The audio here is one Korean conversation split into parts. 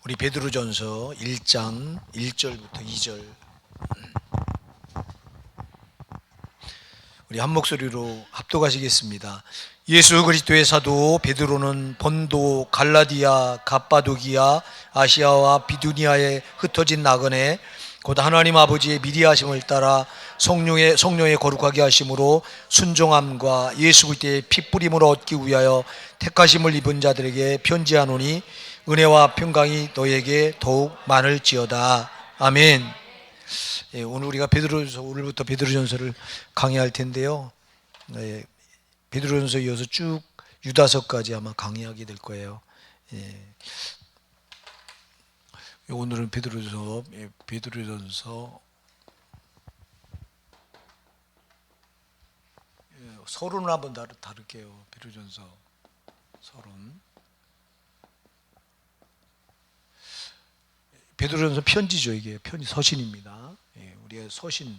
우리 베드로전서 1장 1절부터 2절 우리 한 목소리로 합독하시겠습니다. 예수 그리스도의 사도 베드로는 본도, 갈라디아, 갑바도기아, 아시아와 비두니아에 흩어진 나그네 곧 하나님 아버지의 미리 하심을 따라 성령의 거룩하게 하심으로 순종함과 예수 그리스도의 핏부림을 얻기 위하여 택하심을 입은 자들에게 편지하노니 은혜와 평강이 너에게 더욱 많을지어다. 아멘. 오늘 우리가 오늘부터 베드로전서를 강의할 텐데요. 베드로전서 이어서 쭉 유다서까지 아마 강의하게 될 거예요. 오늘은 베드로전서 서론을 한번 다룰게요. 베드로전서 서론. 베드로전서 편지죠. 이게 편지 서신입니다. 우리의 서신.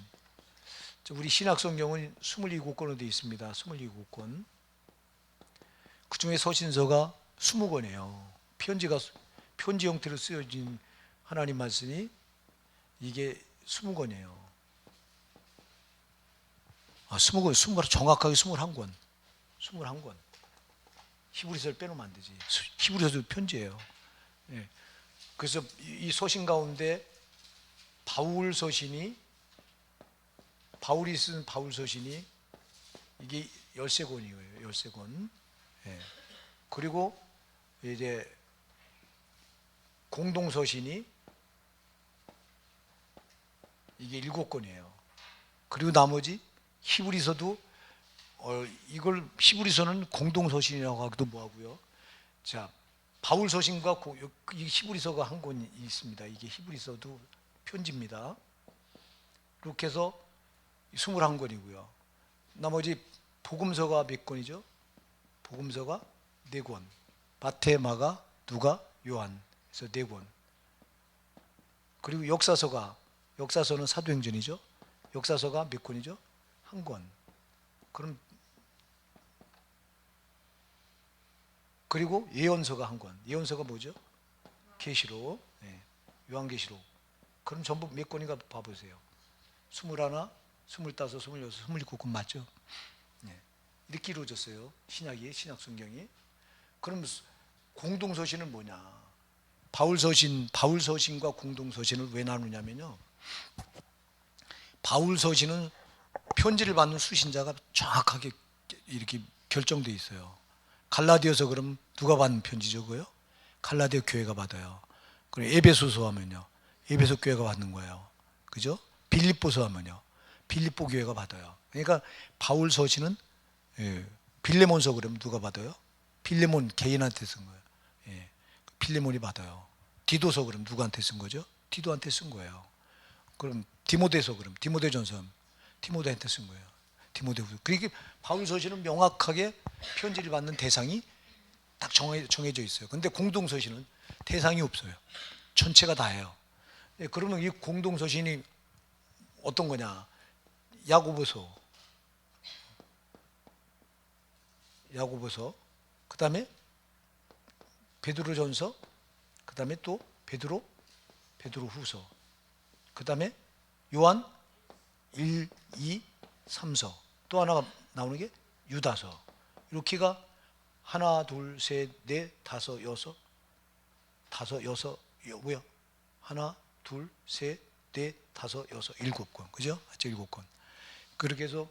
우리 신약 성경은 27권으로 되어 있습니다. 27권. 그 중에 서신서가 20권이에요. 편지 형태로 쓰여진 하나님 말씀이 이게 20권이에요. 20권, 정확하게 21권. 21권. 히브리서를 빼놓으면 안 되지. 히브리서도 편지예요. 그래서 이 서신 가운데 바울이 쓴 바울 서신이 이게 13권이에요. 13권. 그리고 이제 공동 서신이 이게 7권이에요. 그리고 나머지 히브리서도 이걸 히브리서는 공동 서신이라고 하기도 뭐하고요. 자, 바울 서신과 히브리서가 한 권이 있습니다. 이게 히브리서도 편지입니다. 이렇게 해서 21권이고요. 나머지 복음서가 몇 권이죠? 복음서가 4권. 마태, 마가, 누가, 요한. 그래서 4권. 그리고 역사서는 사도행전이죠. 역사서가 몇 권이죠? 1권. 그리고 예언서가 1권. 예언서가 뭐죠? 계시록. 요한계시록. 그럼 전부 몇 권인가 봐보세요. 21, 25, 26, 27권 맞죠? 이렇게 이루어졌어요. 신약 성경이. 그럼 공동서신은 뭐냐? 바울 서신과 공동서신을 왜 나누냐면요. 바울 서신은 편지를 받는 수신자가 정확하게 이렇게 결정되어 있어요. 갈라디아서 그럼 누가 받는 편지죠? 그거요? 갈라디아 교회가 받아요. 그리고 에베소서 하면요. 에베소 교회가 받는 거예요. 그죠? 빌립보서 하면요. 빌립보 교회가 받아요. 그러니까 바울 서신은 빌레몬서 그러면 누가 받아요? 빌레몬 개인한테 쓴 거예요. 빌레몬이 받아요. 디도서 그럼 누구한테 쓴 거죠? 디도한테 쓴 거예요. 그럼 디모데서 그럼 디모데전서 디모데한테 쓴 거예요. 디모데후서. 그러니까 바울 서신은 명확하게 편지를 받는 대상이 딱 정해져 있어요. 근데 공동 서신은 대상이 없어요. 전체가 다예요. 그러면 이 공동 서신이 어떤 거냐? 야고보서, 그다음에 베드로전서, 그다음에 또 베드로후서, 그다음에 요한 1, 2, 3서, 또 하나가 나오는 게 유다서. 이렇게가 하나, 둘, 셋, 넷, 다섯, 여섯, 뭐야? 하나, 둘, 셋, 넷, 다섯, 여섯, 7권. 그죠? 7권. 그렇게 해서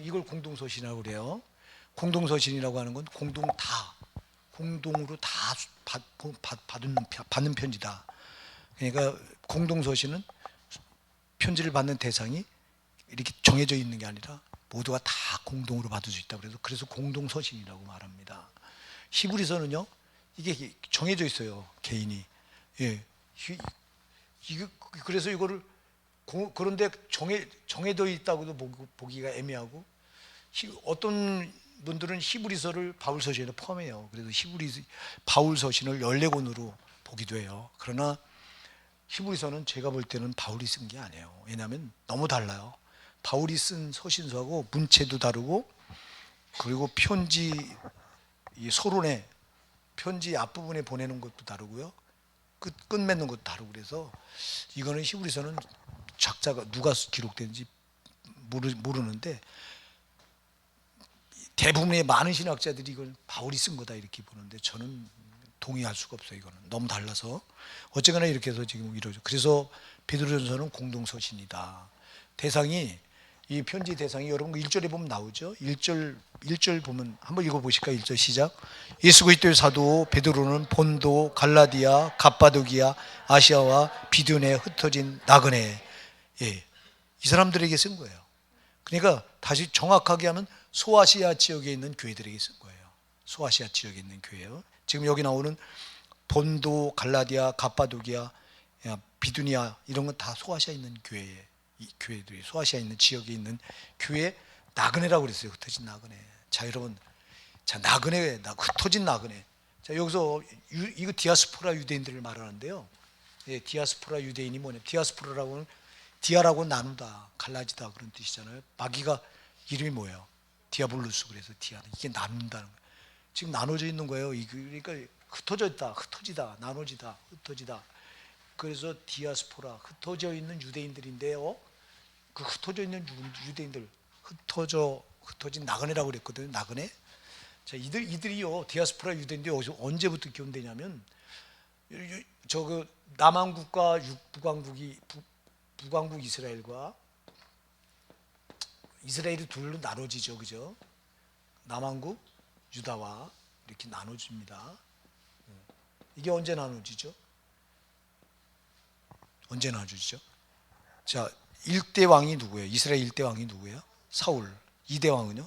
이걸 공동서신이라고 그래요. 공동서신이라고 하는 건 공동으로 다 받는 편지다. 그러니까 공동서신은 편지를 받는 대상이 이렇게 정해져 있는 게 아니라 모두가 다 공동으로 받을 수 있다. 그래서 공동서신이라고 말합니다. 히브리서는요, 이게 정해져 있어요. 개인이. 그래서 이거를 그런데 정해져 있다고도 보기가 애매하고, 어떤 분들은 히브리서를 바울 서신에 포함해요. 그래서 바울 서신을 14권으로 보기도 해요. 그러나 히브리서는 제가 볼 때는 바울이 쓴 게 아니에요. 왜냐하면 너무 달라요. 바울이 쓴 서신서하고 문체도 다르고, 그리고 이 서론에 편지 앞부분에 보내는 것도 다르고요. 끝 맺는 것도 다르고 그래서 이거는 히브리서는 작자가 누가 기록된지 모르는데 대부분의 많은 신학자들이 이걸 바울이 쓴 거다 이렇게 보는데 저는 동의할 수가 없어요. 이거는 너무 달라서 어쨌거나 이렇게 해서 지금 이루어져. 그래서 베드로전서는 공동서신이다. 대상이 이 편지 대상이 여러분 1절에 보면 나오죠. 1절 보면 한번 읽어보실까요? 1절 시작. 예수 그리스도의 사도 베드로는 본도, 갈라디아, 갑바도기아, 아시아와 비두니아에 흩어진 나그네, 예, 이 사람들에게 쓴 거예요. 그러니까 다시 정확하게 하면 소아시아 지역에 있는 교회들에게 쓴 거예요. 소아시아 지역에 있는 교회요. 지금 여기 나오는 본도, 갈라디아, 갑바도기아, 비두니아 이런 건 다 소아시아에 있는 교회예요. 이 교회들이 소아시아에 있는 지역에 있는 교회 나그네라고 그랬어요. 흩어진 나그네. 자 여러분, 자 나그네, 흩어진 나그네. 자 여기서 이거 디아스포라 유대인들을 말하는데요. 예, 디아스포라 유대인이 뭐냐? 디아스포라라고는 디아라고 나누다, 갈라지다 그런 뜻이잖아요. 마귀가 이름이 뭐예요? 디아블루스. 그래서 디아는 이게 나눈다는 거예요. 지금 나눠져 있는 거예요. 그러니까 흩어져 있다, 흩어지다, 나눠지다, 흩어지다. 그래서 디아스포라, 흩어져 있는 유대인들인데요. 그 흩어져 있는 유대인들, 흩어진 나그네라고 그랬거든요. 나그네. 자, 이들이요, 디아스포라 유대인데 여기서 언제부터 기원되냐면, 저 남한국과 북왕국 이스라엘과 이스라엘이 둘로 나눠지죠, 그죠? 남한국, 유다와 이렇게 나눠집니다. 이게 언제 나눠지죠? 언제 나눠지죠? 자, 1대 왕이 누구예요? 이스라엘 1대 왕이 누구예요? 사울. 2대 왕은요?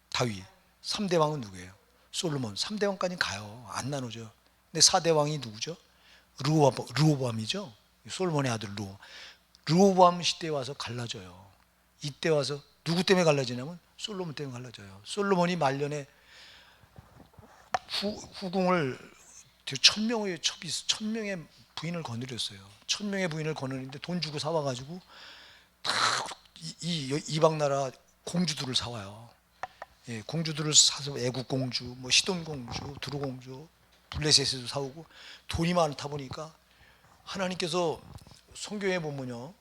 다윗. 3대 왕은 누구예요? 솔로몬. 3대 왕까지 가요. 안 나누죠. 근데 4대 왕이 누구죠? 르호보암이죠. 솔로몬의 아들 르호보암 시대에 와서 갈라져요. 이때 와서 누구 때문에 갈라지냐면 솔로몬 때문에 갈라져요. 솔로몬이 말년에 후궁을 1000명의 부인을 거느렸어요. 1000명의 부인을 거느리는데 돈 주고 사와가지고 다 이방 나라 공주들을 사와요. 예, 공주들을 사서 애국 공주, 뭐 시돈 공주, 두루 공주, 블레셋에도 사오고 돈이 많다 보니까 하나님께서 성경에 보면요,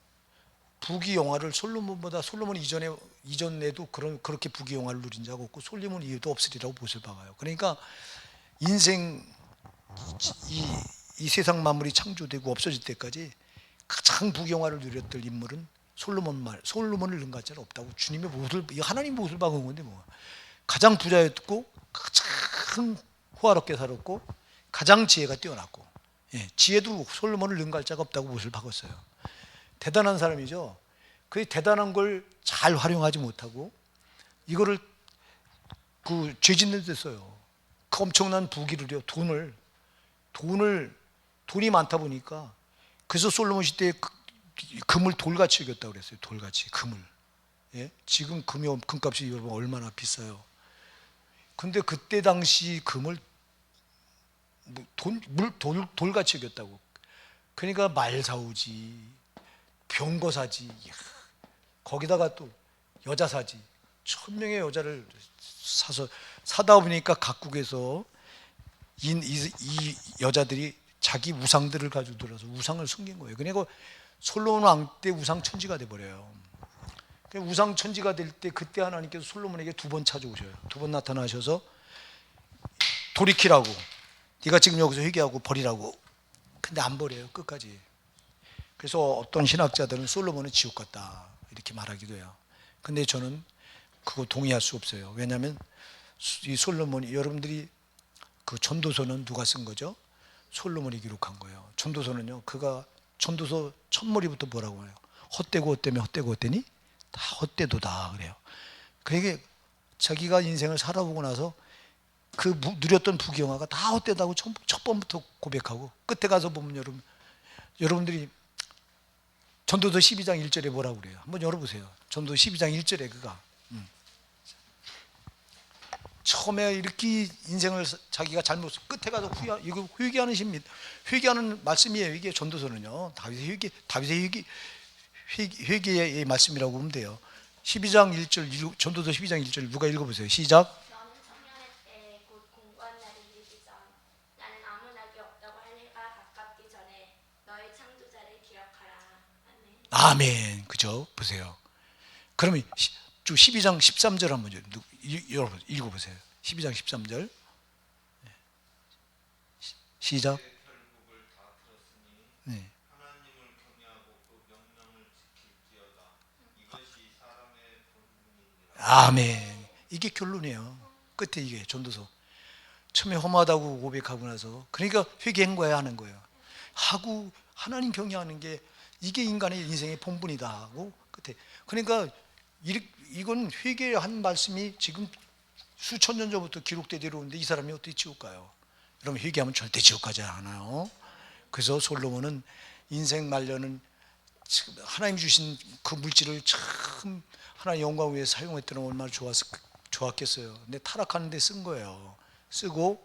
부귀영화를 솔로몬 이전에도 그렇게 부귀영화를 누린 자가 없고 솔로몬 이후도 없으리라고 못을 박아요. 그러니까 인생 이 세상 만물이 창조되고 없어질 때까지 가장 부귀영화를 누렸던 인물은 솔로몬을 능가할 자는 없다고 주님의 하나님 못을 박은 건데 뭐. 가장 부자였고 가장 호화롭게 살았고 가장 지혜가 뛰어났고, 예, 지혜도 솔로몬을 능가할 자가 없다고 못을 박았어요. 대단한 사람이죠. 그 대단한 걸 잘 활용하지 못하고 이거를 죄 짓는 데 써요. 그 엄청난 부귀를요, 돈이 많다 보니까. 그래서 솔로몬 시대에 금을 돌같이 여겼다고 그랬어요. 돌같이 금을. 예? 지금 금값이 여러분 얼마나 비싸요. 근데 그때 당시 금을 돌같이 여겼다고. 그러니까 말 사오지, 병거 사지, 거기다가 또 여자 사지. 1000명의 여자를 사다 보니까 각국에서 이 여자들이 자기 우상들을 가지고 들어서 우상을 숨긴 거예요. 그러니까 솔로몬 왕 때 우상 천지가 돼 버려요. 우상 천지가 될 때 그때 하나님께서 솔로몬에게 2번 찾아오셔요. 2번 나타나셔서 돌이키라고, 네가 지금 여기서 회개하고 버리라고. 근데 안 버려요, 끝까지. 그래서 어떤 신학자들은 솔로몬은 지옥 같다 이렇게 말하기도 해요. 근데 저는 그거 동의할 수 없어요. 왜냐하면 이 솔로몬이, 여러분들이 그 전도서는 누가 쓴 거죠? 솔로몬이 기록한 거예요. 전도서는요, 그가 전도서 첫머리부터 뭐라고 해요? 헛되고 헛되며 헛되고 헛되니 다 헛되도다 그래요. 그러니까 자기가 인생을 살아보고 나서 그 누렸던 부귀영화가 다 헛되다고 첫 번부터 고백하고, 끝에 가서 보면 여러분들이 전도서 12장 1절에 뭐라고 그래요? 한번 열어보세요. 전도서 12장 1절에 그가 처음에 이렇게 인생을 자기가 잘못, 끝에 가서 이거 회개하는 시입니다. 회개하는 말씀이에요. 이게 전도서는요, 다윗의 회개의 말씀이라고 보면 돼요. 12장 1절, 전도서 12장 1절 누가 읽어보세요. 시작. 너는 청년의 때 곧 공고한 날이 이르기 전 나는 아무 낙이 없다고 할 해가 가깝기 전에 너의 창조자를 기억하라. 아멘. 그죠? 보세요. 그러면 쭉 12장 13절 한번 여러분 읽어보세요. 12장 13절 시작. 네. 아멘. 이게 결론이에요. 끝에 이게 전도서. 처음에 험하다고 고백하고 나서 그러니까 회개한 거야 하는 거예요. 하고 하나님 경외하는 게 이게 인간의 인생의 본분이다 하고 끝에. 그러니까 이건 회개한 말씀이 지금 수천 년 전부터 기록되어 내려오는데 이 사람이 어떻게 지옥 가요? 여러분 회개하면 절대 지옥 가지 않아요. 그래서 솔로몬은 인생 말년은 하나님 주신 그 물질을 참 하나님 영광 위해 사용했더니 얼마나 좋았겠어요. 근데 타락하는 데 쓴 거예요. 쓰고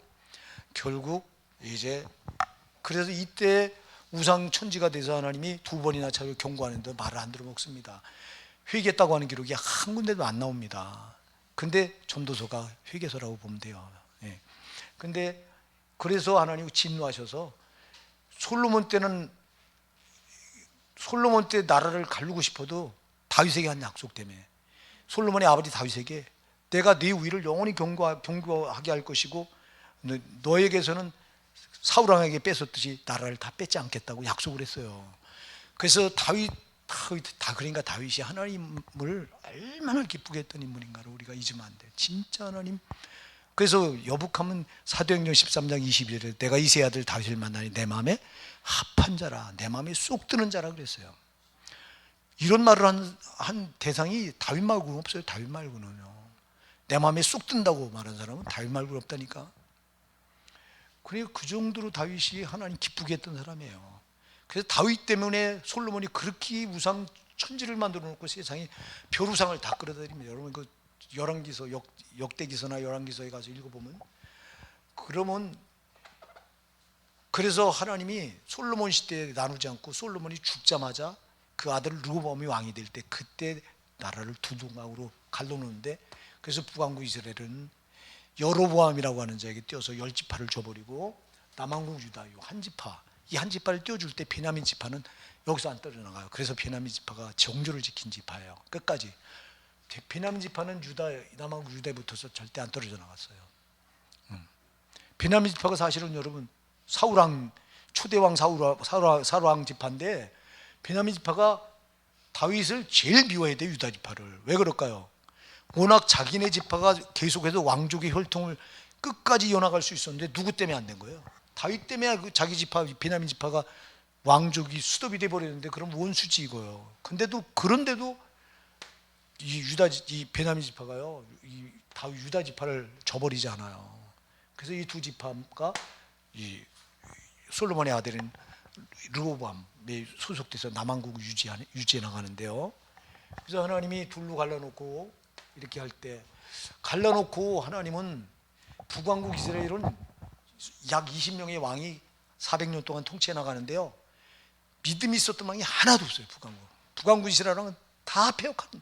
결국 이제 그래서 이때 우상 천지가 돼서 하나님이 두 번이나 자기를 경고하는데 말을 안 들어먹습니다. 회개했다고 하는 기록이 한 군데도 안 나옵니다. 근데 전도서가 회개서라고 보면 돼요. 예. 근데 그래서 하나님이 진노하셔서 솔로몬 때 나라를 가르고 싶어도 다윗에게 한 약속 때문에 솔로몬의 아버지 다윗에게 내가 네 위를 영원히 경고하게 할 것이고 너에게서는 사울 왕에게 뺏었듯이 나라를 다 뺏지 않겠다고 약속을 했어요. 그래서 그러니까 다윗이 하나님을 얼마나 기쁘게 했던 인물인가를 우리가 잊으면 안 돼. 진짜 하나님. 그래서 여북하면 사도행전 13장 22절에 내가 이세 아들 다윗을 만나니 내 마음에 합한 자라, 내 마음에 쏙 드는 자라 그랬어요. 이런 말을 한 대상이 다윗 말고는 없어요. 다윗 말고는요. 내 마음에 쏙 든다고 말한 사람은 다윗 말고는 없다니까. 그러니까 그 정도로 다윗이 하나님 기쁘게 했던 사람이에요. 그래서 다윗 때문에 솔로몬이 그렇게 우상 천지를 만들어 놓고 세상에 별우상을 다 끌어들입니다. 여러분 그 열왕기서 역대기서나 열왕기서에 가서 읽어보면 그러면 그래서 하나님이 솔로몬 시대에 나누지 않고 솔로몬이 죽자마자 그 아들 르호보암이 왕이 될 때 그때 나라를 두 동강으로 갈라놓는데 그래서 북왕국 이스라엘은 여로보암이라고 하는 자에게 떼어서 열 지파를 줘버리고 남왕국 유다 한 지파 이 한 지파를 떼어줄 때 베냐민 지파는 여기서 안 떨어져나가요. 그래서 베냐민 지파가 정조를 지킨 지파예요. 끝까지 베냐민 지파는 남왕국 유다에 붙어서 절대 안 떨어져 나갔어요. 베냐민 지파가 사실은 여러분 사울왕 초대왕 사울왕 지파인데 베냐민 지파가 다윗을 제일 미워해야 돼. 유다 지파를. 왜 그럴까요? 워낙 자기네 지파가 계속해서 왕족의 혈통을 끝까지 이어나갈 수 있었는데 누구 때문에 안 된 거예요? 다윗 때문에 그 자기 지파 베냐민 지파가 왕족이 수톱이 돼 버렸는데 그럼 원수지 이거요. 그런데도 이 베냐민 지파가요 이 다윗 유다 지파를 저버리지 않아요. 그래서 이 두 지파가 이 솔로몬의 아들인 르호보암에 소속돼서 남왕국을 유지해 나가는데요. 그래서 하나님이 둘로 갈라놓고 이렇게 할 때 갈라놓고 하나님은 북왕국 이스라엘은 약 20명의 왕이 400년 동안 통치해 나가는데요. 믿음이 있었던 왕이 하나도 없어요. 북왕국 이스라엘은 다 폐역한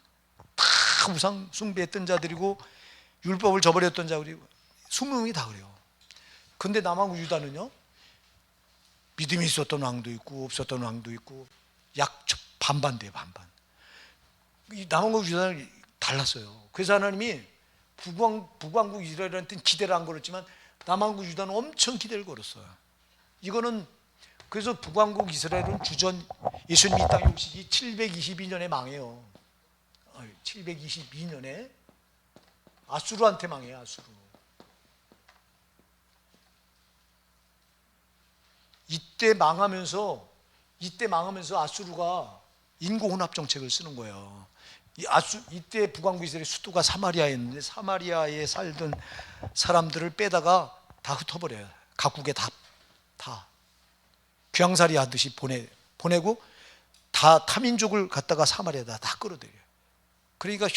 다 우상 숭배했던 자들이고 율법을 저버렸던 자들이고 20명이 다 그래요. 근데 남왕국 유다는요 믿음이 있었던 왕도 있고 없었던 왕도 있고 약 반반 돼요. 반반. 이 남왕국 유다는 달랐어요. 그래서 하나님이 북왕국 이스라엘한테는 기대를 안 걸었지만 남왕국 유다는 엄청 기대를 걸었어요. 이거는 그래서 북왕국 이스라엘은 주전 예수님이 이 땅에 오시기 722년에 망해요. 722년에 아수르한테 망해요. 아수르. 이때 망하면서 아수르가 인구혼합 정책을 쓰는 거예요. 이때 북왕국 이스라엘 수도가 사마리아였는데 사마리아에 살던 사람들을 빼다가 다 흩어버려요. 각국에 다 귀양살이 하듯이 보내고 다 타민족을 갖다가 사마리아에다 다 끌어들여요. 그러니까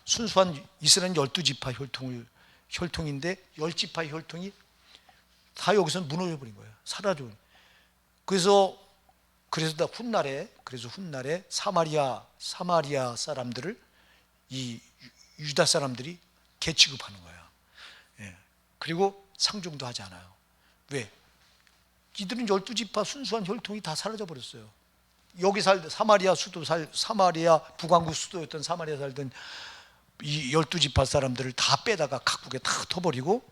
순수한 이스라엘 12지파 혈통인데 10지파의 혈통이 다 여기서 무너져 버린 거예요. 사라져. 그래서 훗날에 사마리아 사람들을 이 유다 사람들이 개취급하는 거예요. 예. 그리고 상종도 하지 않아요. 왜? 이들은 12지파 순수한 혈통이 다 사라져 버렸어요. 여기 사마리아 북왕국 수도였던 사마리아 살던 이 12지파 사람들을 다 빼다가 각국에 다 흩어버리고,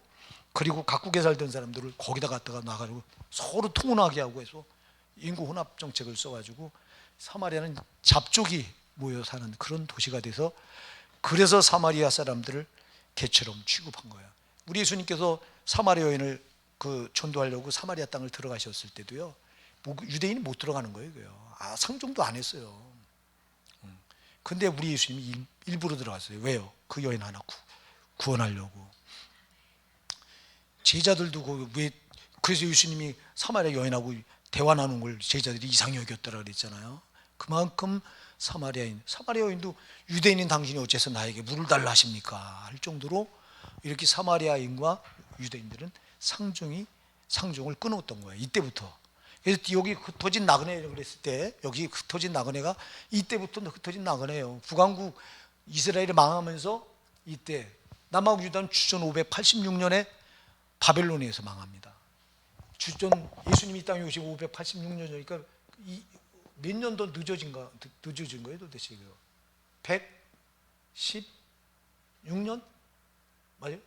그리고 각국에 살던 사람들을 거기다 갖다가 놔가지고 서로 통혼하게 하고 해서 인구 혼합 정책을 써가지고 사마리아는 잡족이 모여 사는 그런 도시가 돼서, 그래서 사마리아 사람들을 개처럼 취급한 거예요. 우리 예수님께서 사마리아 여인을 전도하려고 사마리아 땅을 들어가셨을 때도요, 유대인이 못 들어가는 거예요. 상종도 안 했어요. 근데 우리 예수님이 일부러 들어갔어요. 왜요? 그 여인 하나 구원하려고. 제자들도 그래서 예수님이 사마리아 여인하고 대화 나눈 걸 제자들이 이상히 여겼더라 그랬잖아요. 그만큼 사마리아 여인도 유대인인 당신이 어째서 나에게 물을 달라 하십니까? 할 정도로 이렇게 사마리아인과 유대인들은 상종을 끊었던 거예요. 이때부터. 그래서 여기 흩어진 나그네라고 그랬을 때, 여기 흩어진 나그네가 이때부터 흩어진 나그네예요. 북왕국 이스라엘이 망하면서 이때 남왕국 유다는 주전 586년에 바벨론에서 망합니다. 예수님이 이 땅에 오시고 586년이니까 몇 년 더 늦어진 거예요 도대체. 116년? 맞아요?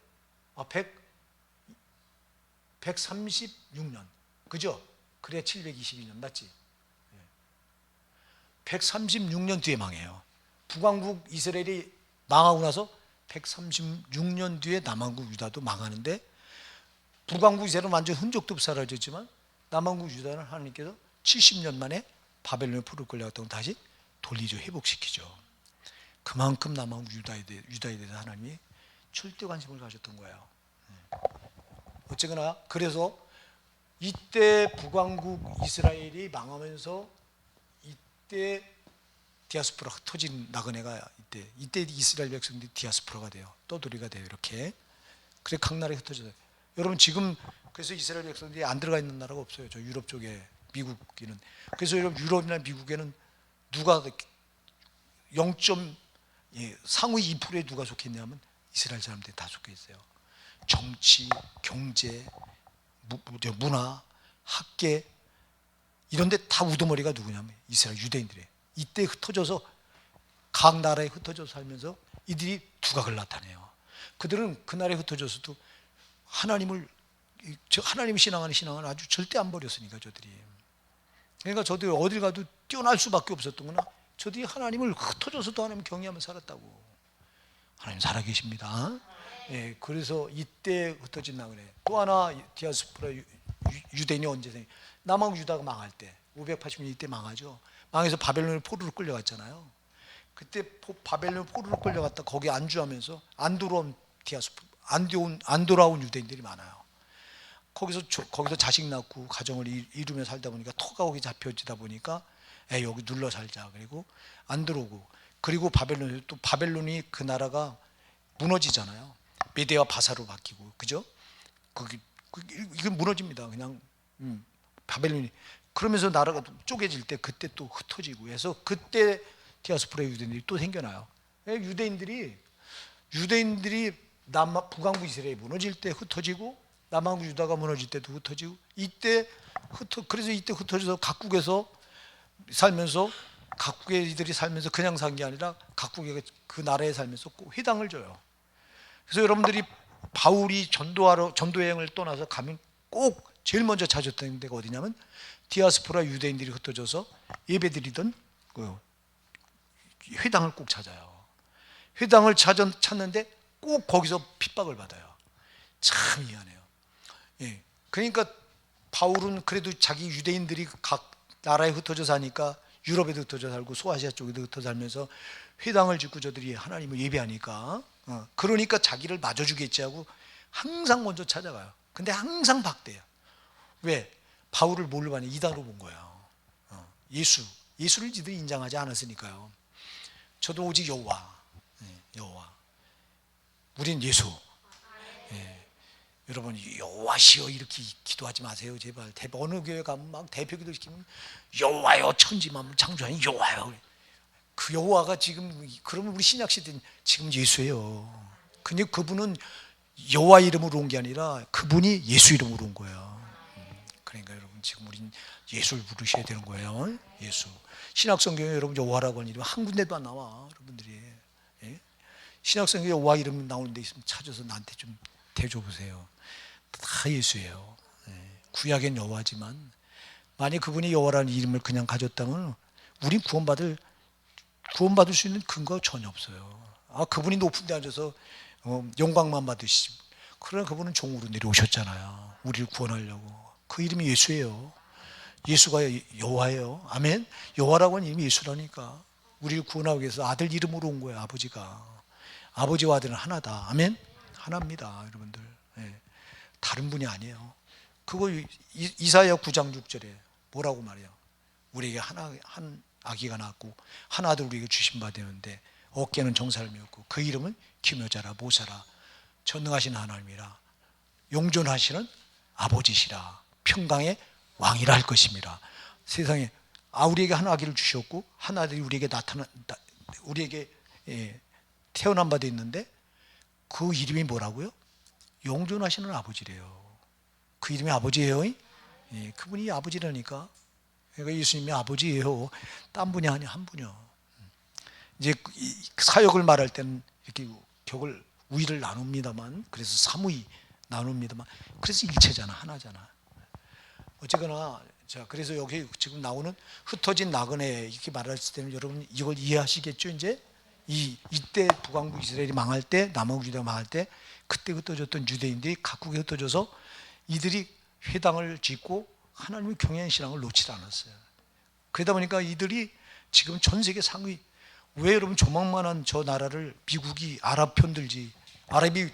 136년. 그죠? 그래 722년 맞지? 136년 뒤에 망해요. 북왕국 이스라엘이 망하고 나서 136년 뒤에 남왕국 유다도 망하는데, 북왕국 이스라엘은 완전 흔적도 사라졌지만 남왕국 유다는 하나님께서 70년 만에 바벨론의 포로로 끌려갔다고 다시 돌리죠. 회복시키죠. 그만큼 남왕국 유다에 대해서 하나님이 절대 관심을 가졌던 거예요. 어쨌거나 그래서 이때 북왕국 이스라엘이 망하면서 이때 디아스포라 흩어진 나그네가 이때 이스라엘 백성들이 디아스포라가 돼요. 떠돌이가 돼요. 이렇게. 그래 각 나라에 흩어져요. 여러분 지금 그래서 이스라엘 백성들이 안 들어가 있는 나라가 없어요. 저 유럽 쪽에, 미국에는. 그래서 여러분 유럽이나 미국에는 누가 상위 2%에 누가 속해 있냐면 이스라엘 사람들이 다 속해 있어요. 정치, 경제, 문화, 학계 이런 데 다 우두머리가 누구냐면 이스라엘 유대인들이에요. 이때 흩어져서 각 나라에 흩어져서 살면서 이들이 두각을 나타내요. 그들은 그 나라에 흩어져서도 하나님을 신앙하는 신앙을 아주 절대 안 버렸으니까 저들이. 그러니까 저들이 어딜 가도 뛰어날 수밖에 없었던 거나, 저들이 하나님을 흩어져서도 하나님 경외하며 살았다고. 하나님 살아계십니다. 예, 그래서 이때 흩어진 나그네. 또 하나 디아스포라 유대인이 언제 남왕국 유다가 망할 때 580년 이때 망하죠. 망해서 바벨론의 포로로 끌려갔잖아요. 그때 바벨론 포로로 끌려갔다 거기 안주하면서 안 돌아온 유대인들이 많아요. 거기서 자식 낳고 가정을 이루며 살다 보니까 터가 거기 잡혀지다 보니까 여기 눌러 살자. 그리고 안 들어오고, 그리고 바벨론이 그 나라가 무너지잖아요. 메대와 바사로 바뀌고, 그죠? 이건 무너집니다. 그냥 바벨론이. 그러면서 나라가 쪼개질 때 그때 또 흩어지고 해서 그때 디아스포라 유대인들이 또 생겨나요. 유대인들이 북왕국 이스라엘이 무너질 때 흩어지고, 남왕국 유다가 무너질 때도 흩어지고, 그래서 이때 흩어져서 각국에서 살면서, 각국의 이들이 살면서 그냥 산 게 아니라 각국의 그 나라에 살면서 꼭 회당을 줘요. 그래서 여러분들이 바울이 전도 여행을 떠나서 가면 꼭 제일 먼저 찾았던 데가 어디냐면 디아스포라 유대인들이 흩어져서 예배드리던 그 회당을 꼭 찾아요. 회당을 찾는데 꼭 거기서 핍박을 받아요. 참 미안해요. 예, 그러니까 바울은 그래도 자기 유대인들이 각 나라에 흩어져 사니까 유럽에도 흩어져 살고 소아시아 쪽에도 흩어져 살면서 회당을 짓고 저들이 하나님을 예배하니까 그러니까 자기를 맞아주겠지 하고 항상 먼저 찾아가요. 근데 항상 박대요. 왜? 바울을 뭘로 봤냐? 이단으로 본 거예요. 예수를 이들이 인정하지 않았으니까요. 저도 오직 여호와. 우린 예수. 여러분 여호와시여 이렇게 기도하지 마세요 제발. 어느 교회 가면 막 대표기도 시키면 여호와여 천지만물 창조하신 여호와여. 그 여호와가 지금 그러면 우리 신약 시대는 지금 예수예요. 근데 그분은 여호와 이름으로 온 게 아니라 그분이 예수 이름으로 온 거예요. 그러니까 여러분 지금 우린 예수를 부르셔야 되는 거예요. 예수. 신약 성경에 여러분 여호와라고 하는 이름 한 군데도 안 나와. 여러분들이. 예? 신약 성경에 여호와 이름 나오는 데 있으면 찾아서 나한테 좀 대줘 보세요. 다 예수예요. 예. 구약엔 여호와지만 만약 그분이 여호와라는 이름을 그냥 가졌다면 우린 구원받을 수 있는 근거가 전혀 없어요. 아, 그분이 높은 데 앉아서 영광만 받으시지. 그러나 그분은 종으로 내려오셨잖아요. 우리를 구원하려고. 그 이름이 예수예요. 예수가 여호와예요. 아멘. 여호와라고 하는 이름이 예수라니까. 우리를 구원하기 위해서 아들 이름으로 온 거예요. 아버지가. 아버지와 아들은 하나다. 아멘. 하나입니다. 여러분들. 예. 다른 분이 아니에요. 그거 이사야 9장 6절에 뭐라고 말해요? 우리에게 한 아기가 낳았고 한 아들 우리에게 주신 바 되는데 어깨는 정사람이었고 그 이름은 기묘자라 모사라 전능하신 하나님이라 용존하시는 아버지시라 평강의 왕이라 할 것입니다. 세상에 우리에게 한 아기를 주셨고 한 아들이 우리에게 태어난 바 돼 있는데 그 이름이 뭐라고요? 용존하시는 아버지래요. 그 이름이 아버지예요. 예, 그분이 아버지라니까. 그러니까 예수님이 아버지예요. 딴 분이 아니야, 한 분이요. 이제 사역을 말할 때는 이렇게 격을 우위를 나눕니다만, 그래서 사무이 나눕니다만, 그래서 일체잖아, 하나잖아. 어쨌거나 자, 그래서 여기 지금 나오는 흩어진 나그네 이렇게 말했을 때는 여러분 이걸 이해하시겠죠? 이제 이때 북왕국 이스라엘이 망할 때, 남왕국 유다가 망할 때, 그때 흩어졌던 유대인들이 각국에 흩어져서 이들이 회당을 짓고 하나님의 경외하는 신앙을 놓지 않았어요. 그러다 보니까 이들이 지금 전 세계 상위, 왜 여러분 조망만한 저 나라를 미국이 아랍 편들지? 아랍이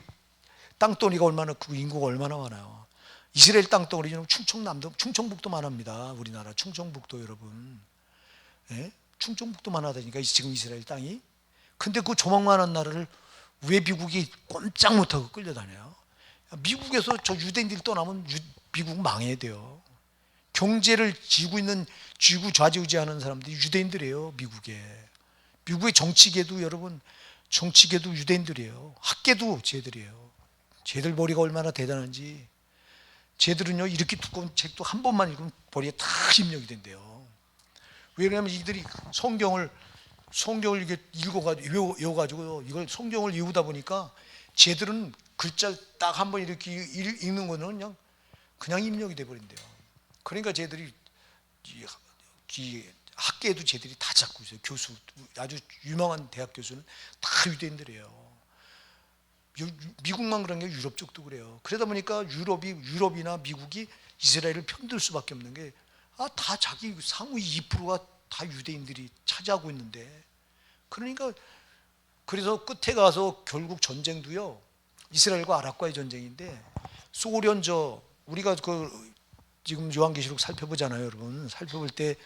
땅덩어리가 얼마나 크고 인구가 얼마나 많아요. 이스라엘 땅덩어리는 충청북도 만합니다. 우리나라 충청북도 여러분. 예? 충청북도만 하다니까 지금 이스라엘 땅이. 근데 그 조망만한 나라를 왜 미국이 꼼짝 못하고 끌려다녀요? 미국에서 저 유대인들이 떠나면 미국은 망해야 돼요. 경제를 쥐고 좌지우지하는 사람들이 유대인들이에요. 미국의 정치계도 여러분 정치계도 유대인들이에요. 학계도 쟤들이에요. 쟤들 머리가 얼마나 대단한지. 쟤들은요 이렇게 두꺼운 책도 한 번만 읽으면 머리에 다 입력이 된대요. 왜냐하면 이들이 성경을 이렇게 외워가지고 이걸 성경을 외우다 보니까 쟤들은 글자 딱 한 번 이렇게 읽는 거는 그냥 입력이 돼버린대요. 그러니까 쟤들이 학계에도 쟤들이 다 잡고 있어요. 교수, 아주 유명한 대학 교수는 다 유대인들이에요. 미국만 그런 게 유럽 쪽도 그래요. 그러다 보니까 유럽이나 미국이 이스라엘을 편들 수밖에 없는 게 다 자기 상위 2%가 다 유대인들이 차지하고 있는데, 그러니까 그래서 끝에 가서 결국 전쟁도요 이스라엘과 아랍과의 전쟁인데, 소련 우리가 지금 요한계시록 살펴보잖아요, 여러분. 살펴볼 때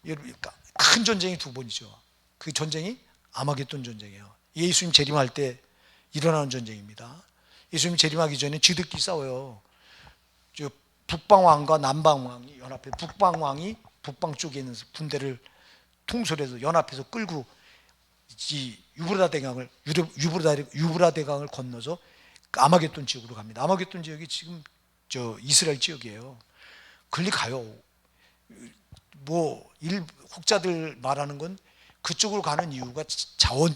큰 전쟁이 두 번이죠. 그 전쟁이 아마겟돈 전쟁이에요. 예수님 재림할 때 일어나는 전쟁입니다. 예수님 재림하기 전에 지들끼리 싸워요. 북방왕과 남방왕이 연합해, 북방왕이 북방 쪽에 있는 군대를 통솔해서 연합해서 끌고 이 유브라 대강을 건너서 아마겟돈 지역으로 갑니다. 아마겟돈 지역이 지금 이스라엘 지역이에요. 그리 가요. 혹자들 말하는 건 그쪽으로 가는 이유가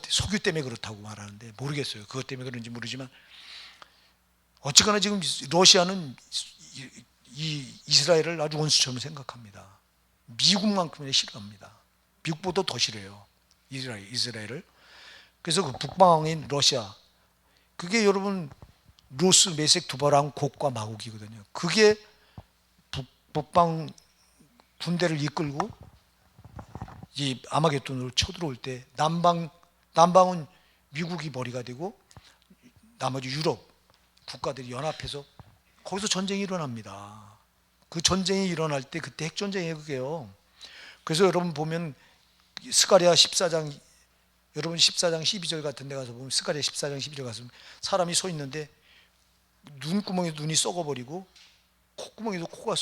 석유 때문에 그렇다고 말하는데 모르겠어요. 그것 때문에 그런지 모르지만 어쨌거나 지금 러시아는 이스라엘을 아주 원수처럼 생각합니다. 미국만큼이나 싫어합니다. 미국보다 더 싫어해요. 이스라엘을. 그래서 그 북방인 러시아, 그게 여러분 로스, 메섹, 두바랑 곡과 마곡이거든요. 그게 북방 군대를 이끌고 이 아마겟돈으로 쳐들어올 때 남방은 미국이 머리가 되고 나머지 유럽 국가들이 연합해서 거기서 전쟁이 일어납니다. 그 전쟁이 일어날 때 그때 핵전쟁이에요, 그게요. 그래서 여러분 보면 스가랴 14장, 여러분 14장 12절 같은 데 가서 보면 스가랴 14장 12절 가서 사람이 서 있는데 눈구멍에도 눈이 썩어버리고 콧구멍에도 코가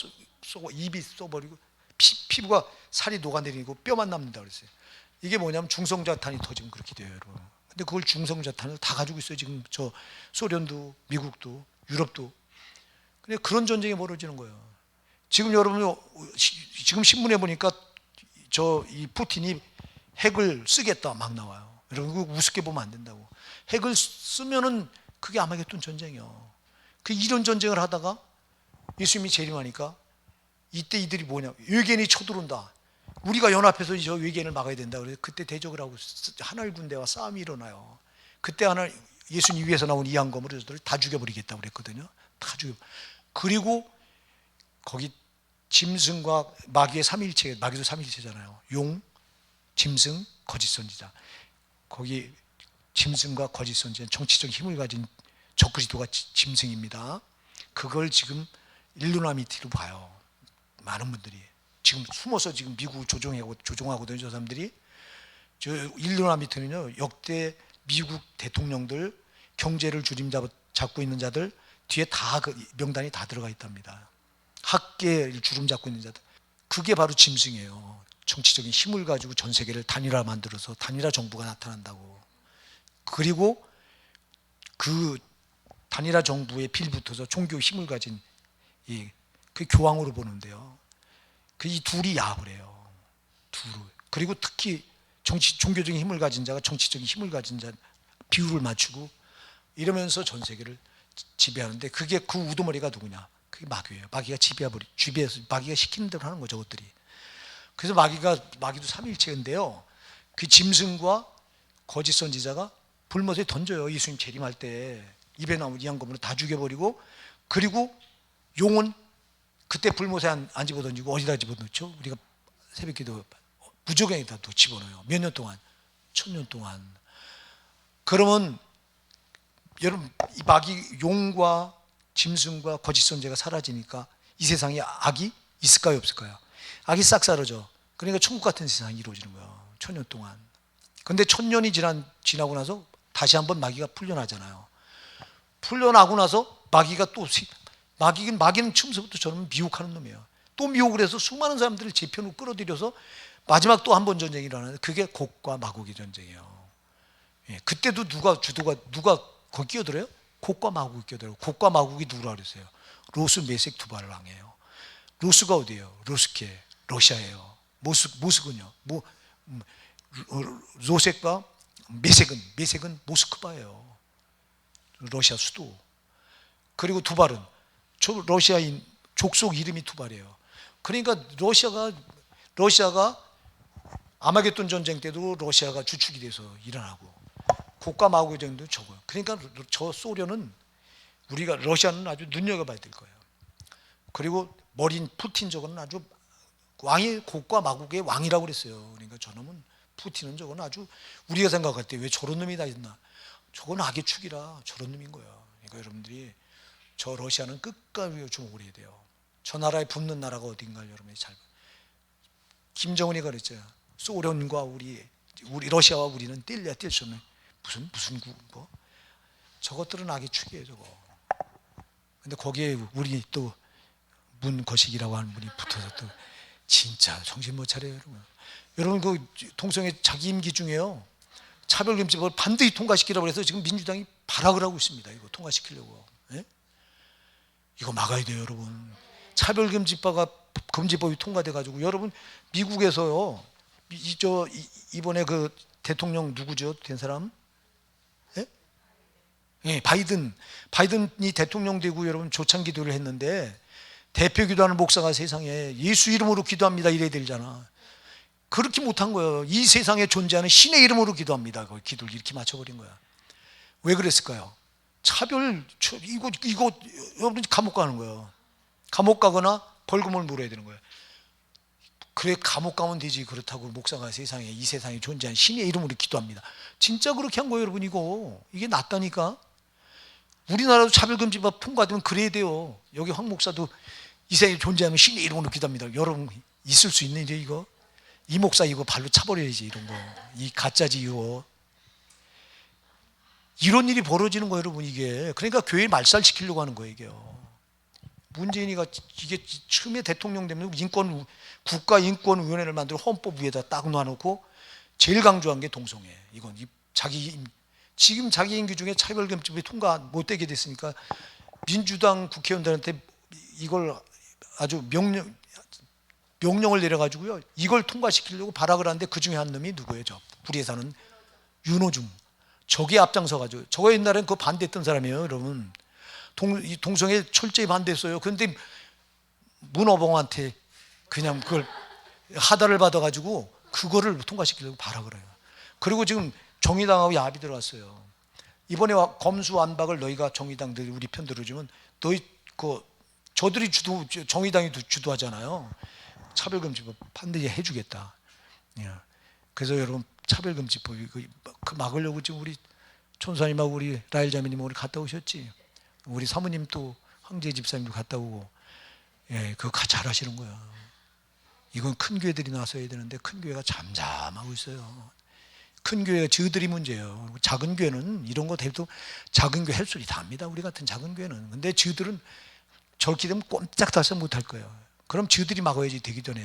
썩어, 입이 썩어버리고 피부가 살이 녹아내리고 뼈만 남는다 그랬어요. 이게 뭐냐면 중성자탄이 터지면 그렇게 돼요, 여러분. 근데 그걸 중성자탄을 다 가지고 있어요. 지금 소련도 미국도 유럽도. 근데 그런 전쟁이 벌어지는 거예요. 지금 여러분 지금 신문에 보니까 이 푸틴이 핵을 쓰겠다 막 나와요. 여러분 그거 우습게 보면 안 된다고. 핵을 쓰면은 그게 아마겟돈 전쟁이요. 그 이런 전쟁을 하다가 예수님이 재림하니까 이때 이들이 뭐냐, 외계인이 쳐들어온다. 우리가 연합해서 저 외계인을 막아야 된다. 그래서 그때 대적을 하고 하늘 군대와 싸움이 일어나요. 그때 예수님 위에서 나온 이한검을 다 죽여버리겠다고 그랬거든요. 다 죽여. 그리고 거기 짐승과 마귀의 삼일체, 마귀도 삼일체잖아요. 용, 짐승, 거짓 선지자. 거기 짐승과 거짓 선지자, 정치적 힘을 가진 적그리스도가 짐승입니다. 그걸 지금 일루나미티로 봐요. 많은 분들이 지금 숨어서 지금 미국을 조종하거든요. 저 사람들이. 저 일루나미티는요, 역대 미국 대통령들, 경제를 주름잡고 있는 자들 뒤에 다 그 명단이 다 들어가 있답니다. 학계를 주름잡고 있는 자들, 그게 바로 짐승이에요. 정치적인 힘을 가지고 전 세계를 단일화 만들어서 단일화 정부가 나타난다고. 그리고 그 단일화 정부에 빌붙어서 종교 힘을 가진 그 교황으로 보는데요. 그 이 둘이 야합을 해요. 그리고 특히 종교적인 힘을 가진 자가 정치적인 힘을 가진 자 비율을 맞추고 이러면서 전 세계를 지배하는데, 그게 그 우두머리가 누구냐? 그게 마귀예요. 마귀가 지배해서 마귀가 시키는 대로 하는 거죠, 저것들이. 그래서 마귀도 삼일체인데요. 그 짐승과 거짓 선지자가 불못에 던져요. 예수님 재림할 때 입에 나온 이한검으로 다 죽여버리고, 그리고 용은 그때 불못에 안 집어던지고 어디다 집어넣죠? 우리가 새벽기도 무조건에다 또 집어넣어요. 몇 년 동안? 1000년 동안. 그러면 여러분, 이 마귀, 용과 짐승과 거짓 선지자가 사라지니까 이 세상에 악이 있을까요, 없을까요? 악이 싹 사라져. 그러니까 천국 같은 세상이 이루어지는 거예요. 1000년 동안. 근데 1000년이 지나고 나서 다시 한번 마귀가 풀려나잖아요. 풀려나고 나서 마귀는 처음부터 저는 미혹하는 놈이에요. 또 미혹을 해서 수많은 사람들을 제 편으로 끌어들여서 마지막 또 한 번 전쟁이 일어나는데, 그게 곡과 마곡의 전쟁이에요. 예, 그때도 누가 거기 끼어들어요? 곡과 마곡이 끼어들어요. 곡과 마곡이 누구라 그랬어요? 로스, 메색, 두발 왕이에요. 로스가 어디예요? 로스케, 러시아예요. 모스크는요? 로색과 메색은 모스크바예요. 러시아 수도. 그리고 두발은 러시아인 족속 이름이 두발이에요. 그러니까 러시아가 아마겟돈 전쟁 때도 러시아가 주축이 돼서 일어나고, 곡과 마곡의 전쟁도 적어요. 그러니까 저 소련은 러시아는 아주 눈여겨봐야 될 거예요. 그리고 머린 푸틴 저거는 아주 곡과 마곡의 왕이라고 그랬어요. 그러니까 저놈은 푸틴은 저건 아주 우리가 생각할 때 왜 저런 놈이 다 있나? 저건 악의 축이라 저런 놈인 거예요. 그러니까 여러분들이 저 러시아는 끝까지 주목을 해야 돼요. 저 나라에 붙는 나라가 어딘가 여러분이 잘. 김정은이 그랬죠. 소련과 우리 러시아와 우리는 뗄래야 뗄 수 없는 무슨 저것들은 악의 축이에요, 저거. 근데 거기에 우리 또 문거식이라고 하는 분이 붙어서 또 진짜 정신 못 차려요, 여러분. 여러분 그 통성의 자기 임기 중에요, 차별금지법을 반드시 통과시키라고 해서 지금 민주당이 발악을 하고 있습니다. 이거 통과시키려고. 예? 이거 막아야 돼요, 여러분. 금지법이 통과돼가지고, 여러분 미국에서요, 이번에 그 대통령 누구죠? 된 사람? 예? 예, 바이든이 대통령 되고 여러분 조창 기도를 했는데, 대표 기도하는 목사가 세상에 예수 이름으로 기도합니다 이래야 되잖아. 그렇게 못한 거예요. 이 세상에 존재하는 신의 이름으로 기도합니다. 그 기도를 이렇게 맞춰버린 거야. 왜 그랬을까요? 이거 여러분 감옥 가는 거예요. 감옥 가거나 벌금을 물어야 되는 거예요. 그래, 감옥 가면 되지. 그렇다고 목사가 이 세상에 존재하는 신의 이름으로 기도합니다. 진짜 그렇게 한 거예요, 여러분. 이게 낫다니까. 우리나라도 차별금지법 통과되면 그래야 돼요. 여기 황 목사도 이 세상에 존재하는 신의 이름으로 기도합니다. 여러분 있을 수 있는 일이에요, 이거? 이 목사 이거 발로 차버려야지, 이런 거. 이 가짜지, 이거. 이런 일이 벌어지는 거예요, 여러분, 이게. 그러니까 교회 말살시키려고 하는 거예요, 이게요. 문재인이가 이게 처음에 대통령 되면 국가인권위원회를 만들어 헌법 위에다 딱 놔놓고 제일 강조한 게 동성애. 이건 지금 자기 임기 중에 차별금지법이 통과 못되게 됐으니까 민주당 국회의원들한테 이걸 아주 명령을 내려가지고요, 이걸 통과시키려고 발악을 하는데 그 중에 한 놈이 누구예요? 저 불의에 사는 윤호중. 저게 앞장서가지고, 저거 옛날엔 그거 반대했던 사람이에요, 여러분. 이 동성애 철저히 반대했어요. 그런데 문어봉한테 그냥 그걸 하다를 받아가지고 그거를 통과시키려고 발악을 해요. 그리고 지금 정의당하고 야합이 들어왔어요. 이번에 검수완박을 너희가 정의당들이 우리 편 들어주면 너희 저들이 정의당이 주도하잖아요. 차별금지법 반드시 해주겠다. 예. 그래서 여러분, 차별금지법 그 막으려고 지금 우리 촌사님하고 우리 라일자매님 오늘 갔다 오셨지. 우리 사모님 또 황제 집사님도 갔다 오고, 예, 그거 잘하시는 거야. 이건 큰 교회들이 나서야 되는데 큰 교회가 잠잠하고 있어요. 큰 교회가 저들이 문제예요. 작은 교회는 이런 거 대도 작은 교회 할 소리 다 합니다. 우리 같은 작은 교회는. 근데 저들은 저렇게 되면 꼼짝달싹 못할 거예요. 그럼 저들이 막아야지, 되기 전에.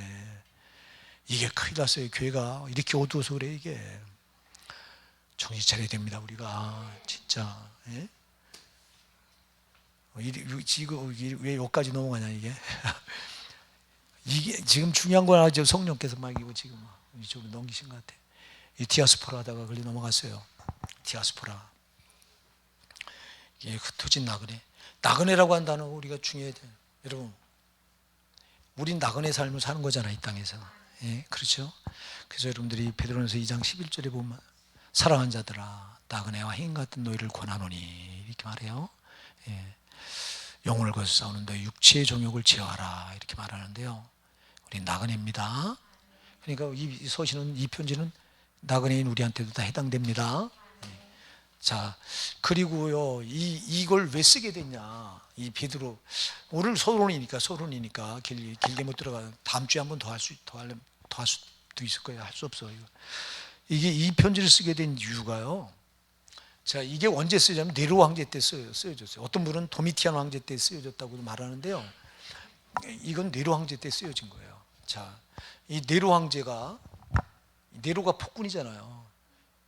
이게 큰일 났어요. 교회가 이렇게 어두워서 그래. 이게 정신 차려야 됩니다, 우리가. 진짜. 예? 지금 왜 여기까지 넘어가냐 이게. 이게 지금 중요한 건 아주 성령께서 막 이거 지금 이쪽으로 넘기신 것 같아. 이 디아스포라 하다가 걸리 넘어갔어요. 디아스포라. 이게 흩어진 나그네. 나그네라고 한 단어가 우리가 중요해야 돼요. 여러분, 우린 나그네 삶을 사는 거잖아, 이 땅에서. 예, 그렇죠? 그래서 여러분들이 베드로전서 2장 11절에 보면 사랑하는 자들아, 나그네와 행 같은 너희를 권하노니 이렇게 말해요. 예. 영혼을 거서 싸우는 너희 육체의 정욕을 제어하라 이렇게 말하는데요. 우리 나그네입니다. 그러니까 이 서신은, 이 편지는 나그네인 우리한테도 다 해당됩니다. 자, 그리고요, 이걸 왜 쓰게 됐냐? 이 베드로, 오늘 서론이니까 길게 못 들어가. 다음 주에 한번 더 할 수도 있을 거예요. 할 수 없어. 이게 이 편지를 쓰게 된 이유가요. 자, 이게 언제 쓰여졌냐면 네로 황제 때 쓰여졌어요. 어떤 분은 도미티안 황제 때 쓰여졌다고 말하는데요. 이건 네로 황제 때 쓰여진 거예요. 자, 이 네로 황제가, 네로가 폭군이잖아요.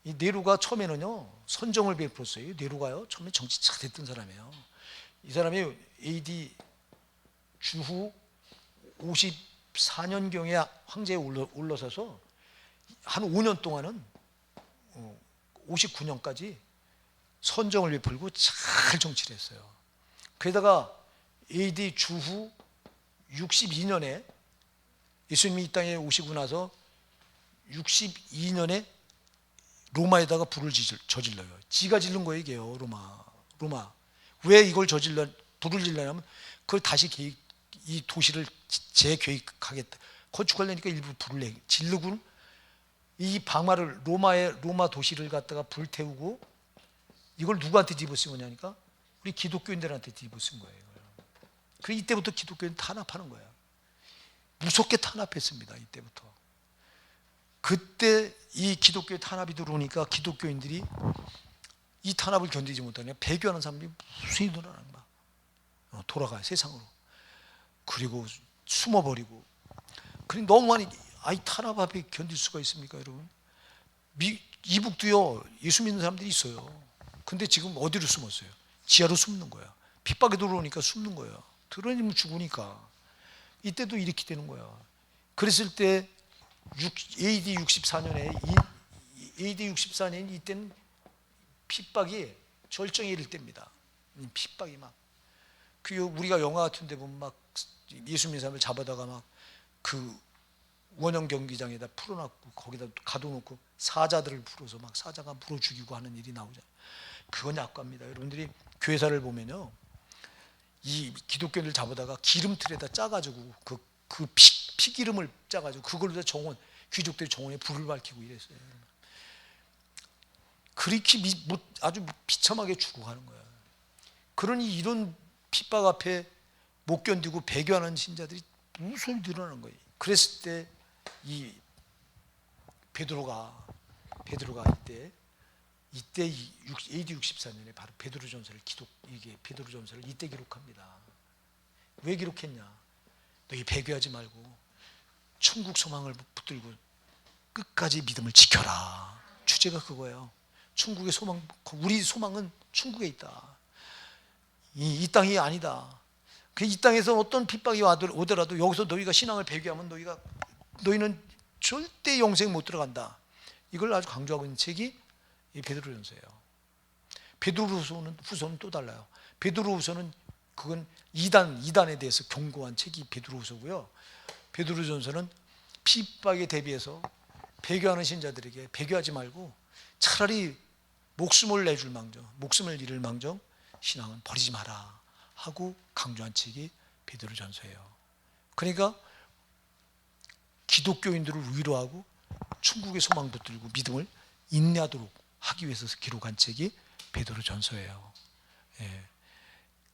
이 네로가 처음에는요, 선정을 베풀었어요. 네로가요, 처음에 정치 잘했던 사람이에요. 이 사람이 AD 주후 54년경에 황제에 올라서서 한 5년 동안은 59년까지 선정을 베풀고 잘 정치를 했어요. 게다가 AD 주후 62년에 예수님이 이 땅에 오시고 나서 62년에 로마에다가 불을 저질러요. 지가 질른 거예요, 이게요. 로마. 왜 이걸 불을 질러냐면 그걸 다시 이 도시를 재계획하겠다. 건축하려니까 일부 불을 질르고, 이 방화를 로마 도시를 갖다가 불태우고, 이걸 누구한테 뒤집어쓴 거냐니까 우리 기독교인들한테 뒤집어쓴 거예요. 그래서 이때부터 기독교인 탄압하는 거예요. 무섭게 탄압했습니다. 이때부터. 그때 이 기독교의 탄압이 들어오니까 기독교인들이 이 탄압을 견디지 못하냐, 배교하는 사람들이 무수히 늘어나는 거야. 돌아가요, 세상으로. 그리고 숨어버리고. 그리고 너무 많이, 탄압 앞에 견딜 수가 있습니까, 여러분? 이북도요, 예수 믿는 사람들이 있어요. 근데 지금 어디로 숨었어요? 지하로 숨는 거야. 핍박이 들어오니까 숨는 거야. 들어오면 죽으니까. 이때도 이렇게 되는 거야. 그랬을 때 AD 64년 이때는 핍박이 절정에 이를 때입니다. 핍박이 막, 우리가 영화 같은 데 보면 막 예수 믿는 사람을 잡아다가 막 그 원형 경기장에다 풀어놨고 거기다 가둬놓고 사자들을 풀어서 막 사자가 물어 죽이고 하는 일이 나오잖아요. 그건 약과입니다. 여러분들이 교회사를 보면요, 이 기독교인을 잡아다가 기름틀에다 짜가지고 그 피기름을 짜가지고 그걸로 귀족들이 정원에 불을 밝히고 이랬어요. 그렇게 아주 비참하게 죽어가는 거야. 그러니 이런 핍박 앞에 못 견디고 배교하는 신자들이 무수히 늘어나는 거예요. 그랬을 때 이 베드로가 이때 AD 64년에 바로 베드로전서를 이때 기록합니다. 왜 기록했냐? 너희 배교하지 말고 천국 소망을 붙들고 끝까지 믿음을 지켜라. 주제가 그거예요. 천국의 소망, 우리 소망은 천국에 있다. 이 땅이 아니다. 그 이 땅에서 어떤 핍박이 오더라도 여기서 너희가 신앙을 배교하면 너희는 절대 영생 못 들어간다. 이걸 아주 강조하고 있는 책이 이 베드로전서예요. 베드로후서는 또 달라요. 베드로후서는 그건 이단에 대해서 경고한 책이 베드로후서고요. 베드로전서는 핍박에 대비해서 배교하는 신자들에게 배교하지 말고 차라리 목숨을 잃을 망정 신앙은 버리지 마라 하고 강조한 책이 베드로전서예요. 그러니까 기독교인들을 위로하고 천국의 소망 붙들고 믿음을 인내하도록 하기 위해서 기록한 책이 베드로전서예요. 예.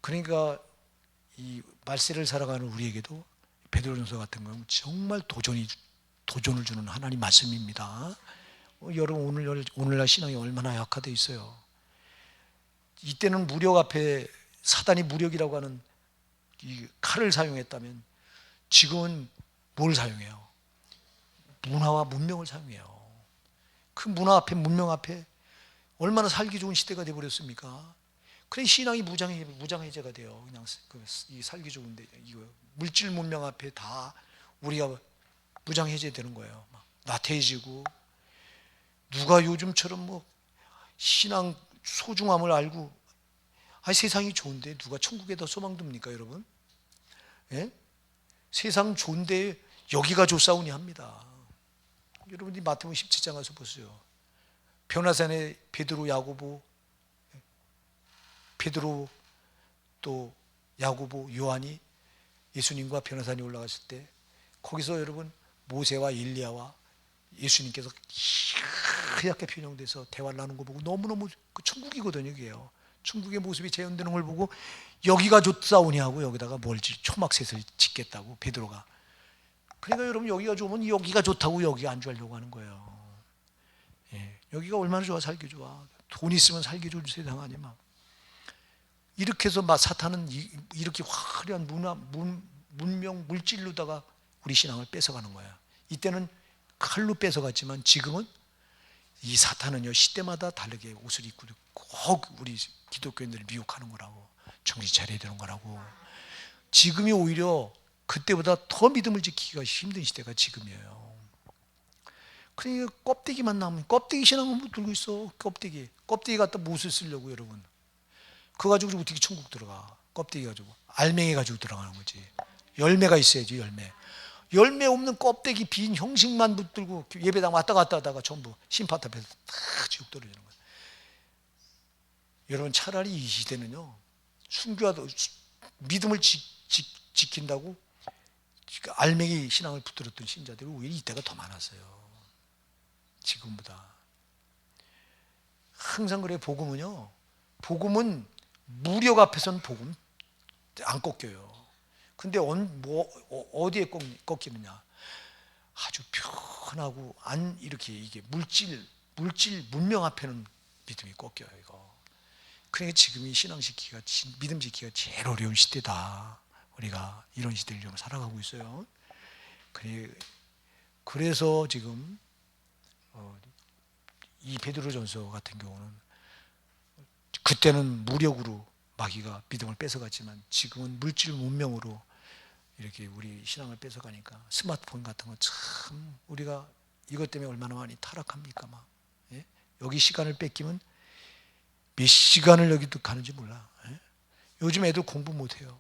그러니까 이 말세를 살아가는 우리에게도 베드로전서 같은 경우는 정말 도전을 주는 하나님 말씀입니다. 여러분 오늘날 신앙이 얼마나 약화되어 있어요. 이때는 무력 앞에 사단이 무력이라고 하는 이 칼을 사용했다면 지금은 뭘 사용해요? 문화와 문명을 사용해요. 그 문화 앞에 문명 앞에 얼마나 살기 좋은 시대가 되어버렸습니까? 그래 신앙이 무장해제가 돼요. 그냥 이 살기 좋은데 이거 물질 문명 앞에 다 우리가 무장해제되는 거예요. 막 나태해지고 누가 요즘처럼 뭐 신앙 소중함을 알고 세상이 좋은데 누가 천국에 더 소망 둡니까 여러분? 예? 세상 좋은데 여기가 좋사오니 합니다. 여러분이 마태복음 17장 가서 보세요. 변화산에 베드로 또 야고보 요한이 예수님과 변화산에 올라갔을 때 거기서 여러분 모세와 엘리야와 예수님께서 하얗게 변형돼서 대화를 나누는 거 보고 너무너무 천국이거든요. 이게요. 천국의 모습이 재현되는 걸 보고 여기가 좋사오니 하고 여기다가 초막셋을 짓겠다고 베드로가. 그러니까 여러분 여기가 좋으면 여기가 좋다고 여기가 안주하려고 하는 거예요. 예, 여기가 얼마나 좋아 살기 좋아. 돈 있으면 살기 좋은 세상 아니면 이렇게 해서 사탄은 이렇게 화려한 문명 물질로다가 우리 신앙을 뺏어가는 거야. 이때는 칼로 뺏어갔지만 지금은 이 사탄은요 시대마다 다르게 옷을 입고 꼭 우리 기독교인들을 미혹하는 거라고 정신 차려야 되는 거라고. 지금이 오히려 그때보다 더 믿음을 지키기가 힘든 시대가 지금이에요. 그러니까 껍데기만 남으면 껍데기 신앙은 못 들고 있어. 껍데기 갖다 무엇을 쓰려고 여러분. 그거 가지고 어떻게 천국 들어가. 껍데기 가지고 알맹이 가지고 들어가는 거지. 열매가 있어야지. 열매 없는 껍데기 빈 형식만 붙들고 예배당 왔다 갔다 하다가 전부 심판 앞에서 다 지옥 떨어지는 거예요. 여러분 차라리 이 시대는요 순교하다 믿음을 지킨다고 알맹이 신앙을 붙들었던 신자들이 오히려 이때가 더 많았어요. 지금보다. 항상 그래. 복음은 무력 앞에서는 복음 안 꺾여요. 근데 어디에 꺾이느냐? 아주 편하고 이렇게 이게 물질 문명 앞에는 믿음이 꺾여요. 이거. 그러니까 지금이 믿음 지키기가 제일 어려운 시대다. 우리가 이런 시대를 좀 살아가고 있어요. 그래서 지금 이 베드로전서 같은 경우는 그때는 무력으로 마귀가 믿음을 뺏어갔지만 지금은 물질 문명으로 이렇게 우리 신앙을 뺏어가니까 스마트폰 같은 거 참 우리가 이것 때문에 얼마나 많이 타락합니까? 예? 여기 시간을 뺏기면 몇 시간을 여기도 가는지 몰라. 예? 요즘 애들 공부 못해요.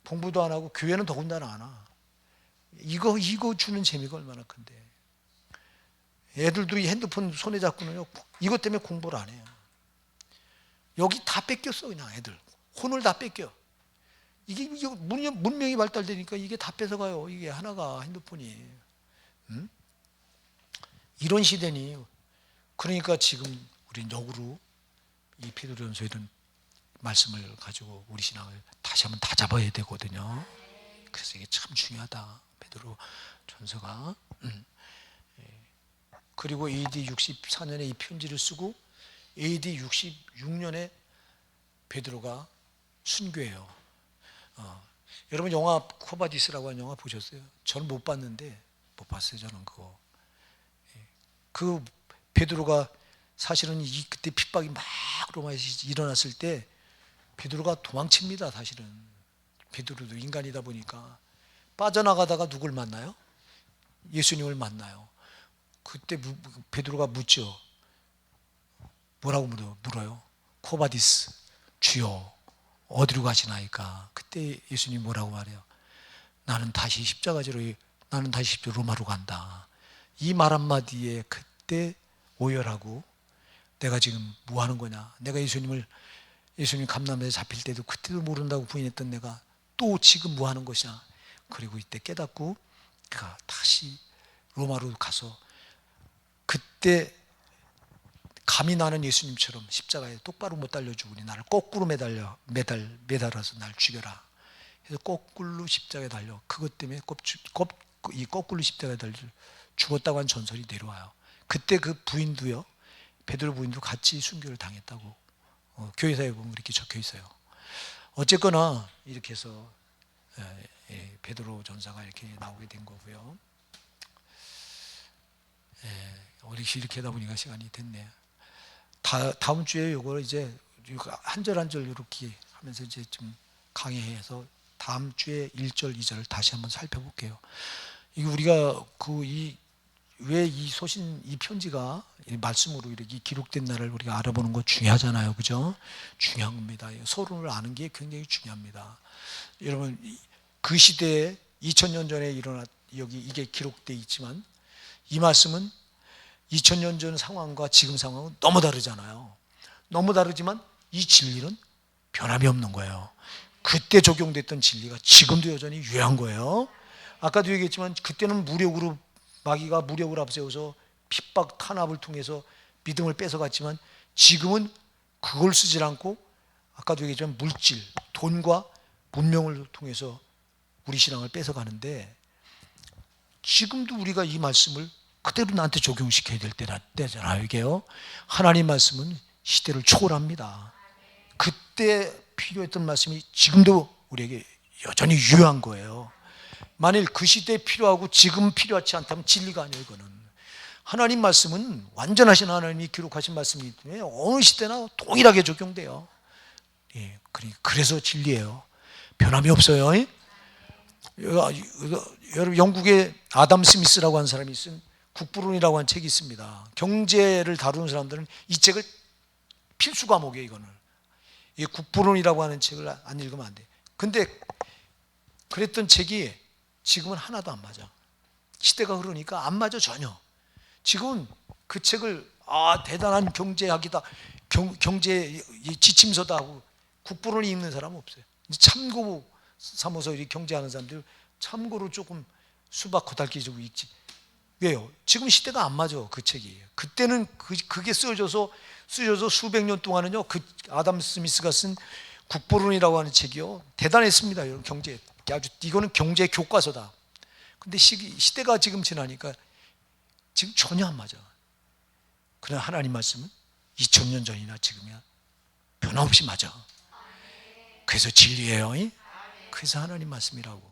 공부도 안 하고 교회는 더군다나 안 와. 이거 주는 재미가 얼마나 큰데. 애들도 이 핸드폰 손에 잡고는요 이것 때문에 공부를 안 해요. 여기 다 뺏겼어. 그냥 애들 혼을 다 뺏겨. 이게 문명이 발달되니까 이게 다 뺏어가요. 이게 하나가 핸드폰이. 이런 시대니. 그러니까 지금 우리는 역으로 이 베드로전서에 있는 말씀을 가지고 우리 신앙을 다시 한번 다 잡아야 되거든요. 그래서 이게 참 중요하다. 베드로전서가. 그리고 AD 64년에 이 편지를 쓰고 AD 66년에 베드로가 순교해요. 여러분 영화 코바디스라고 하는 영화 보셨어요? 저는 못 봤는데 못 봤어요. 저는 그거. 그 베드로가 사실은 그때 핍박이 막 로마에서 일어났을 때 베드로가 도망칩니다. 사실은 베드로도 인간이다 보니까 빠져나가다가 누굴 만나요? 예수님을 만나요. 그때 베드로가 묻죠. 뭐라고 물어요? 코바디스, 주여 어디로 가시나이까? 그때 예수님 뭐라고 말해요? 나는 다시 로마로 간다. 이 말 한마디에 그때 오열하고, 내가 지금 뭐 하는 거냐? 내가 예수님 감람에 잡힐 때도 그때도 모른다고 부인했던 내가 또 지금 뭐 하는 것이냐? 그리고 이때 깨닫고 그가 다시 로마로 가서, 그때 감이 나는 예수님처럼 십자가에 똑바로 못 달려 죽으니 나를 거꾸로 매달아서 날 죽여라. 그래서 거꾸로 십자가에 달려, 그것 때문에 이 거꾸로 십자가에 달려 죽었다고 한 전설이 내려와요. 그때 그 부인도요, 베드로 부인도 같이 순교를 당했다고 교회사에 보면 이렇게 적혀 있어요. 어쨌거나 이렇게 해서 베드로 전사가 이렇게 나오게 된 거고요. 이렇게 하다 보니까 시간이 됐네요. 다음 주에 요거 이제 한 절 한 절 이렇게 하면서 이제 좀 강의해서 다음 주에 1절, 2절을 다시 한번 살펴볼게요. 이게 우리가 왜 이 편지가 말씀으로 이렇게 기록된 날을 우리가 알아보는 거 중요하잖아요. 그죠? 중요한 겁니다. 서론을 아는 게 굉장히 중요합니다. 여러분, 그 시대에 2000년 전에 이게 기록되어 있지만, 이 말씀은 2000년 전 상황과 지금 상황은 너무 다르잖아요. 너무 다르지만 이 진리는 변함이 없는 거예요. 그때 적용됐던 진리가 지금도 여전히 유효한 거예요. 아까도 얘기했지만 그때는 마귀가 무력을 앞세워서 핍박 탄압을 통해서 믿음을 뺏어갔지만, 지금은 그걸 쓰질 않고 아까도 얘기했지만 물질, 돈과 문명을 통해서 우리 신앙을 뺏어가는데, 지금도 우리가 이 말씀을 그대로 나한테 적용시켜야 될 때잖아요. 이게요, 하나님 말씀은 시대를 초월합니다. 그때 필요했던 말씀이 지금도 우리에게 여전히 유효한 거예요. 만일 그 시대에 필요하고 지금 필요하지 않다면 진리가 아니에요. 이거는 하나님 말씀은 완전하신 하나님이 기록하신 말씀이기 때문에 어느 시대나 동일하게 적용돼요. 그래서 진리예요. 변함이 없어요. 여러분, 영국의 아담 스미스라고 하는 사람이 쓴 국부론이라고 하는 책이 있습니다. 경제를 다루는 사람들은 이 책을 필수 과목이에요. 이거는 이 국부론이라고 하는 책을 안 읽으면 안 돼. 근데 그랬던 책이 지금은 하나도 안 맞아. 시대가 흐르니까 안 맞아 전혀. 지금은 그 책을 대단한 경제학이다, 경제 지침서다 하고 국부론이 읽는 사람은 없어요. 참고 삼아서 이렇게 경제하는 사람들 참고로 조금 수박 고달기 주고 읽지. 왜요? 지금 시대가 안 맞아. 그 책이. 그때는 그게 쓰여져서 수백 년 동안은요, 그 아담 스미스가 쓴 국부론이라고 하는 책이요, 대단했습니다. 여러분, 이거는 경제 교과서다. 근데 시대가 지금 지나니까 지금 전혀 안 맞아. 그러나 하나님 말씀은 2000년 전이나 지금이야 변함없이 맞아. 그래서 진리예요. 그래서 하나님 말씀이라고.